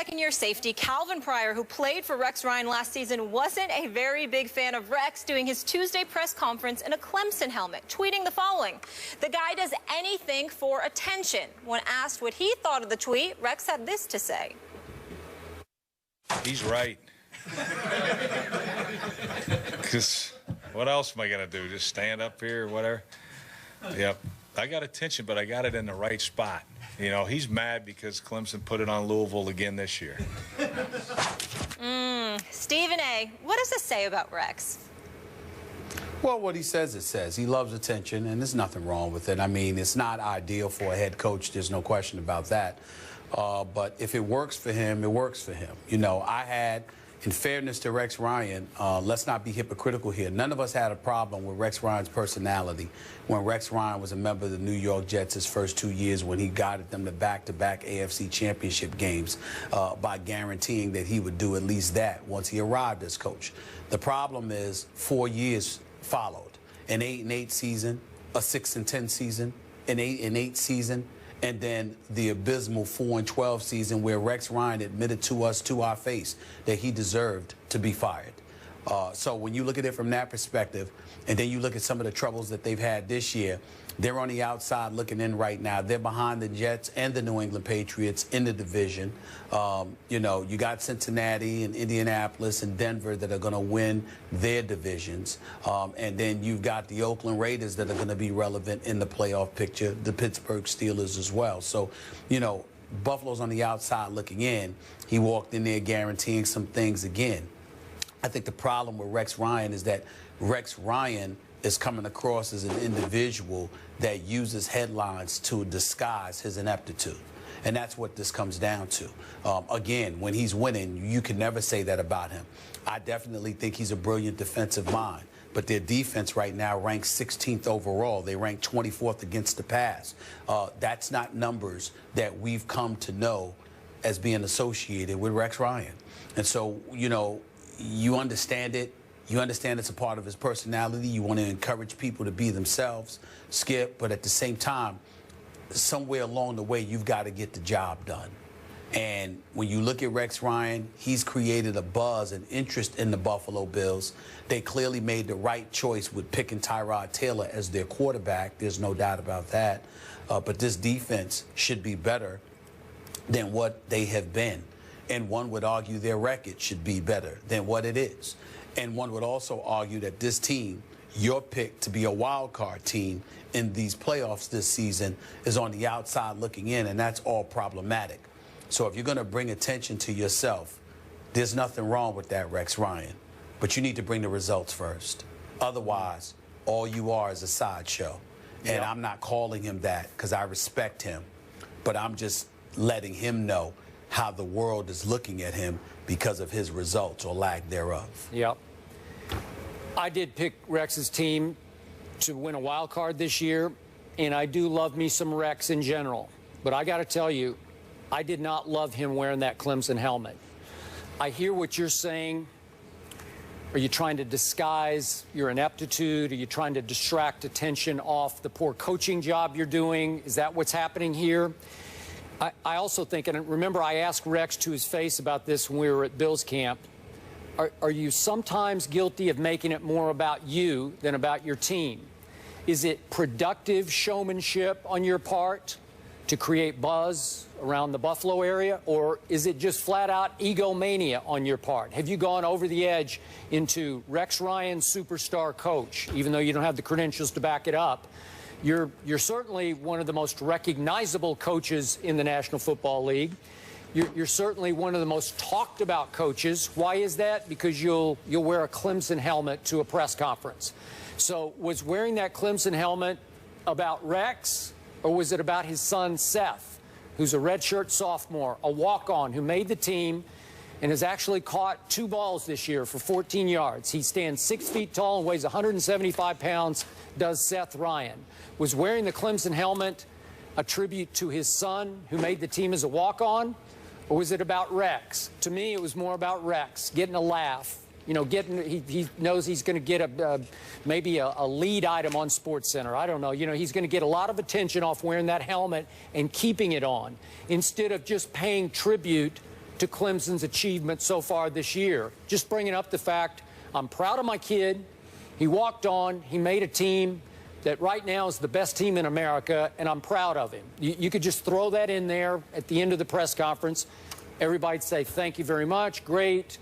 second-year safety Calvin Pryor, who played for Rex Ryan last season, wasn't a very big fan of Rex doing his Tuesday press conference in a Clemson helmet, tweeting the following: "The guy does anything for attention." When asked what he thought of the tweet, Rex had this to say. He's right. Because what else am I going to do? Just stand up here or whatever? Yep. I got attention, but I got it in the right spot. You know, he's mad because Clemson put it on Louisville again this year. Stephen A., what does this say about Rex? Well, what he says, it says. He loves attention, and there's nothing wrong with it. I mean, it's not ideal for a head coach. There's no question about that. But if it works for him, it works for him. You know, in fairness to Rex Ryan, let's not be hypocritical here. None of us had a problem with Rex Ryan's personality when Rex Ryan was a member of the New York Jets his first 2 years, when he guided them to back-to-back AFC championship games by guaranteeing that he would do at least that once he arrived as coach. The problem is 4 years followed: an 8-8 season, a 6-10 season, an 8-8 season, and then the abysmal 4-12 season where Rex Ryan admitted to us to our face that he deserved to be fired. So when you look at it from that perspective, and then you look at some of the troubles that they've had this year, they're on the outside looking in right now. They're behind the Jets and the New England Patriots in the division. You know, you got Cincinnati and Indianapolis and Denver that are going to win their divisions. And then you've got the Oakland Raiders that are going to be relevant in the playoff picture, the Pittsburgh Steelers as well. So, you know, Buffalo's on the outside looking in. He walked in there guaranteeing some things again. I think the problem with Rex Ryan is that Rex Ryan is coming across as an individual that uses headlines to disguise his ineptitude. And that's what this comes down to. Again, when he's winning, you can never say that about him. I definitely think he's a brilliant defensive mind, but their defense right now ranks 16th overall. They rank 24th against the pass. That's not numbers that we've come to know as being associated with Rex Ryan. And so, you know, you understand it. You understand it's a part of his personality. You want to encourage people to be themselves, Skip, but at the same time, somewhere along the way, you've got to get the job done. And when you look at Rex Ryan, he's created a buzz and interest in the Buffalo Bills. They clearly made the right choice with picking Tyrod Taylor as their quarterback. There's no doubt about that. But this defense should be better than what they have been. And one would argue their record should be better than what it is. And one would also argue that this team, your pick to be a wild card team in these playoffs this season, is on the outside looking in, and that's all problematic. So if you're going to bring attention to yourself, there's nothing wrong with that, Rex Ryan. But you need to bring the results first. Otherwise, all you are is a sideshow. And I'm not calling him that because I respect him, but I'm just letting him know how the world is looking at him because of his results or lack thereof. Yep. I did pick Rex's team to win a wild card this year, and I do love me some Rex in general. But I got to tell you, I did not love him wearing that Clemson helmet. I hear what you're saying. Are you trying to disguise your ineptitude? Are you trying to distract attention off the poor coaching job you're doing? Is that what's happening here? I also think, and remember I asked Rex to his face about this when we were at Bills camp, are you sometimes guilty of making it more about you than about your team? Is it productive showmanship on your part to create buzz around the Buffalo area, or is it just flat-out egomania on your part? Have you gone over the edge into Rex Ryan, superstar coach, even though you don't have the credentials to back it up? You're certainly one of the most recognizable coaches in the National Football League. You're certainly one of the most talked about coaches. Why is that? Because you'll wear a Clemson helmet to a press conference. So was wearing that Clemson helmet about Rex, or was it about his son Seth, who's a redshirt sophomore, a walk-on who made the team and has actually caught 2 balls this year for 14 yards. He stands 6 feet tall and weighs 175 pounds, does Seth Ryan. Was wearing the Clemson helmet a tribute to his son who made the team as a walk-on, or was it about Rex? To me, it was more about Rex, getting a laugh. You know, he knows he's going to get maybe a lead item on SportsCenter. I don't know. You know, he's going to get a lot of attention off wearing that helmet and keeping it on, instead of just paying tribute to Clemson's achievement so far this year. Just bringing up the fact I'm proud of my kid. He walked on. He made a team that right now is the best team in America, and I'm proud of him. You could just throw that in there at the end of the press conference. Everybody'd say, thank you very much, great.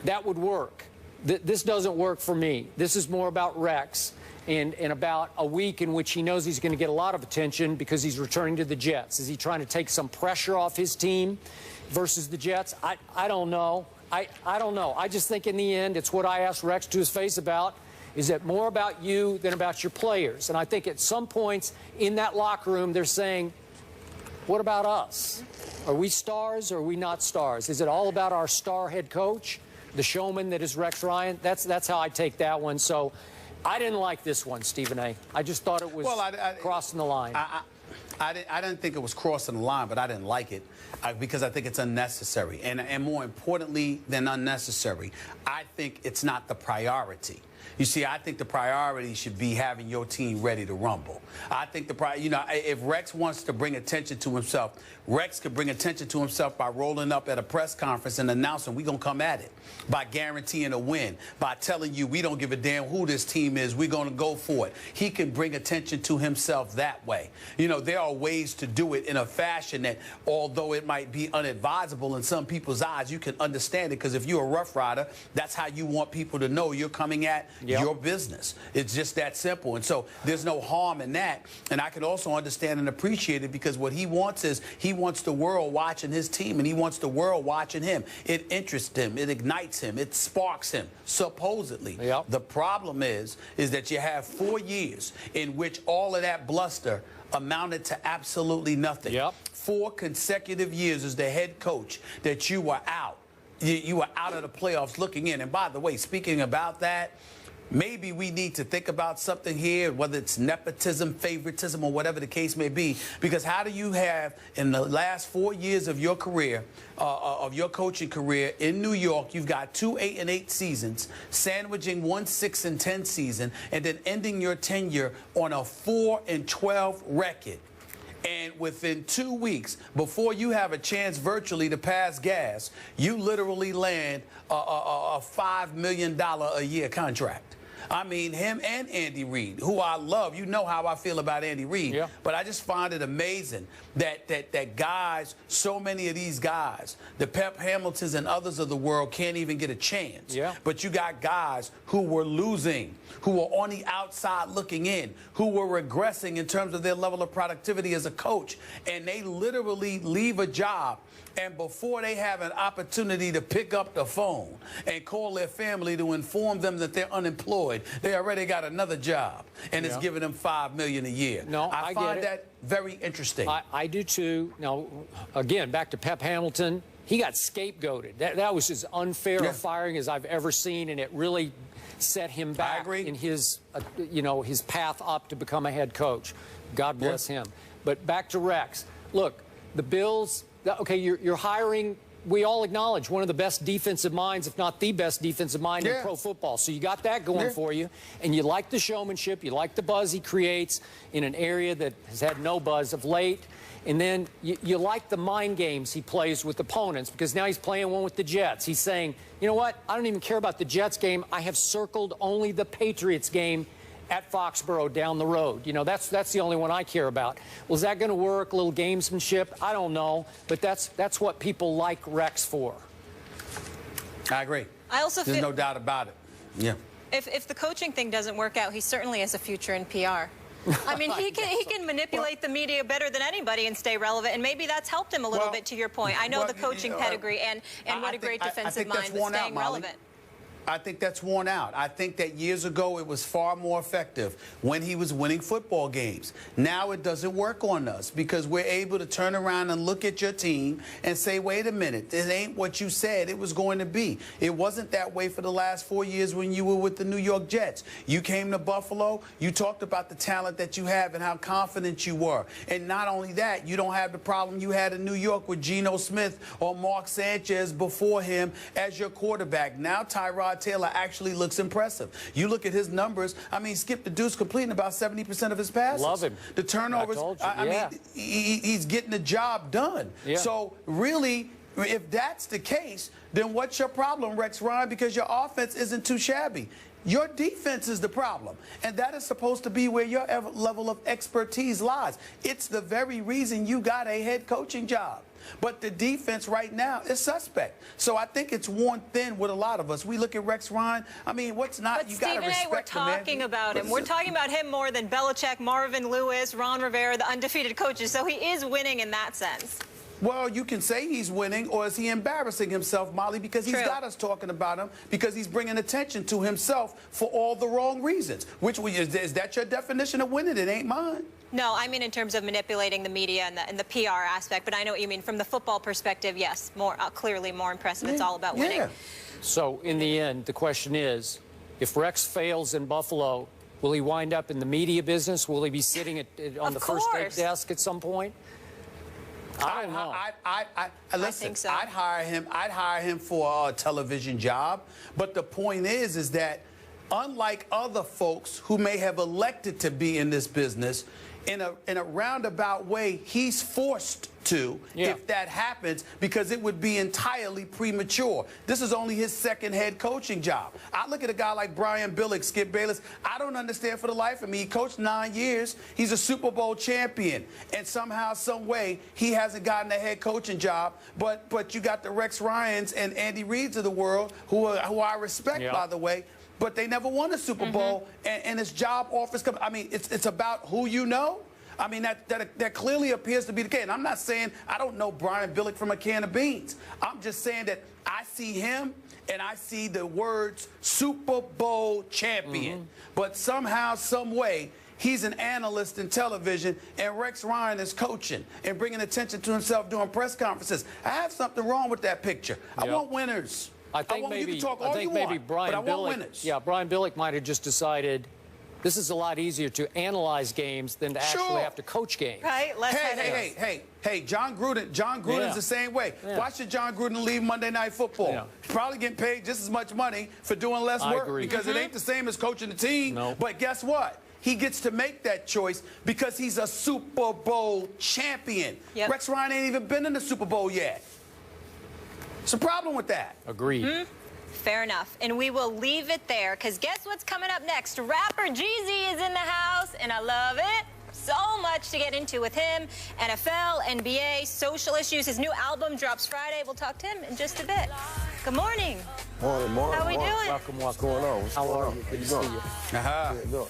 That would work. This doesn't work for me. This is more about Rex and about a week in which he knows he's going to get a lot of attention because he's returning to the Jets. Is he trying to take some pressure off his team versus the Jets? I don't know. I don't know. I just think in the end, it's what I asked Rex to his face about. Is it more about you than about your players? And I think at some points in that locker room, they're saying, what about us? Are we stars or are we not stars? Is it all about our star head coach, the showman that is Rex Ryan? That's how I take that one. So I didn't like this one, Stephen A. I just thought it was crossing the line. I didn't think it was crossing the line, but I didn't like it because I think it's unnecessary. And more importantly than unnecessary, I think it's not the priority. You see, I think the priority should be having your team ready to rumble. I think if Rex wants to bring attention to himself, Rex could bring attention to himself by rolling up at a press conference and announcing we're going to come at it, by guaranteeing a win, by telling you we don't give a damn who this team is, we're going to go for it. He can bring attention to himself that way. You know, there are ways to do it in a fashion that, although it might be unadvisable in some people's eyes, you can understand it because if you're a Rough Rider, that's how you want people to know you're coming at your business. It's just that simple. And so there's no harm in that. And I can also understand and appreciate it because what he wants is he wants the world watching his team and he wants the world watching him. It interests him. It ignites him. It sparks him, supposedly. The problem is that you have 4 years in which all of that bluster amounted to absolutely nothing. 4 consecutive years as the head coach that you were out. You were out of the playoffs looking in. And by the way, speaking about that, maybe we need to think about something here, whether it's nepotism, favoritism, or whatever the case may be, because how do you have, in the last 4 years of your career, of your coaching career in New York, you've got 2 8-8 seasons, sandwiching 1 6-10 season, and then ending your tenure on a 4-12 record. And within 2 weeks, before you have a chance virtually to pass gas, you literally land a $5 million a year contract. I mean, him and Andy Reid, who I love. You know how I feel about Andy Reid. But I just find it amazing that guys, so many of these guys, the Pep Hamiltons and others of the world can't even get a chance. But you got guys who were losing, who were on the outside looking in, who were regressing in terms of their level of productivity as a coach. And they literally leave a job, and before they have an opportunity to pick up the phone and call their family to inform them that they're unemployed, they already got another job, and it's giving them $5 million a year. I find that very interesting. I do too. Now, again, back to Pep Hamilton, he got scapegoated. That was as unfair a firing as I've ever seen, and it really set him back in his, his path up to become a head coach. God bless him. But back to Rex. Look, the Bills. Okay, you're hiring, we all acknowledge, one of the best defensive minds, if not the best defensive mind in pro football. So you got that going for you. And you like the showmanship. You like the buzz he creates in an area that has had no buzz of late. And then you like the mind games he plays with opponents because now he's playing one with the Jets. He's saying, you know what, I don't even care about the Jets game. I have circled only the Patriots game at Foxborough down the road. You know, that's the only one I care about. Well, is that going to work? A little gamesmanship? I don't know. But that's what people like Rex for. I agree. I also There's no doubt about it. If the coaching thing doesn't work out, he certainly has a future in PR. I mean, he can manipulate the media better than anybody and stay relevant, and maybe that's helped him a little bit, to your point. I know the coaching pedigree and what a great defensive mind, but staying relevant. I think that's worn out. I think that years ago it was far more effective when he was winning football games. Now it doesn't work on us because we're able to turn around and look at your team and say, wait a minute, it ain't what you said it was going to be. It wasn't that way for the last 4 years when you were with the New York Jets. You came to Buffalo, you talked about the talent that you have and how confident you were. And not only that, you don't have the problem you had in New York with Geno Smith or Mark Sanchez before him as your quarterback. Now Tyrod Taylor actually looks impressive. You look at his numbers. I mean, Skip the Deuce completing about 70% of his passes. Love him. The turnovers. I mean, he's getting the job done. So really, If that's the case, then what's your problem, Rex Ryan? Because your offense isn't too shabby. Your defense is the problem, and that is supposed to be where your level of expertise lies. It's the very reason you got a head coaching job. But the defense right now is suspect. So I think it's worn thin with a lot of us. We look at Rex Ryan. I mean, what's not? But You got to respect we're talking about him. We're talking about him more than Belichick, Marvin Lewis, Ron Rivera, the undefeated coaches. So he is winning in that sense. Well, you can say he's winning, or is he embarrassing himself, Molly, because he's got us talking about him, because he's bringing attention to himself for all the wrong reasons. Is that your definition of winning? It ain't mine. No, I mean in terms of manipulating the media and the PR aspect, but I know what you mean. From the football perspective, yes, clearly more impressive. It's all about winning. So in the end, the question is, if Rex fails in Buffalo, will he wind up in the media business? Will he be sitting on the first take desk at some point? I don't know. Listen, I think so. I'd hire him for a television job. But the point is that unlike other folks who may have elected to be in this business, in a roundabout way, he's forced to, if that happens, because it would be entirely premature. This is only his second head coaching job. I look at a guy like Brian Billick, Skip Bayless. I don't understand for the life of me. He coached 9 years. He's a Super Bowl champion. And somehow, some way, he hasn't gotten a head coaching job. But you got the Rex Ryans and Andy Reids of the world, who I respect, by the way. But they never won a Super Bowl, and his job offers come. I mean, it's about who you know. I mean, that clearly appears to be the case. And I'm not saying I don't know Brian Billick from a can of beans. I'm just saying that I see him and I see the words Super Bowl champion. But somehow, some way, he's an analyst in television, and Rex Ryan is coaching and bringing attention to himself during press conferences. I have something wrong with that picture. I want winners. I think maybe Brian Billick. Yeah, Brian Billick might have just decided this is a lot easier to analyze games than to actually have to coach games. Right? Hey, John Gruden. John Gruden's the same way. Why should John Gruden leave Monday Night Football? He's probably getting paid just as much money for doing less work because it ain't the same as coaching the team. But guess what? He gets to make that choice because he's a Super Bowl champion. Rex Ryan ain't even been in the Super Bowl yet. What's the problem with that? Agreed. Fair enough. And we will leave it there, because guess what's coming up next? Rapper Jeezy is in the house, and I love it. So much to get into with him. NFL, NBA, social issues. His new album drops Friday. We'll talk to him in just a bit. Good morning. Morning. How are we doing? Welcome. What's going on? How are you? Good to see you. Good.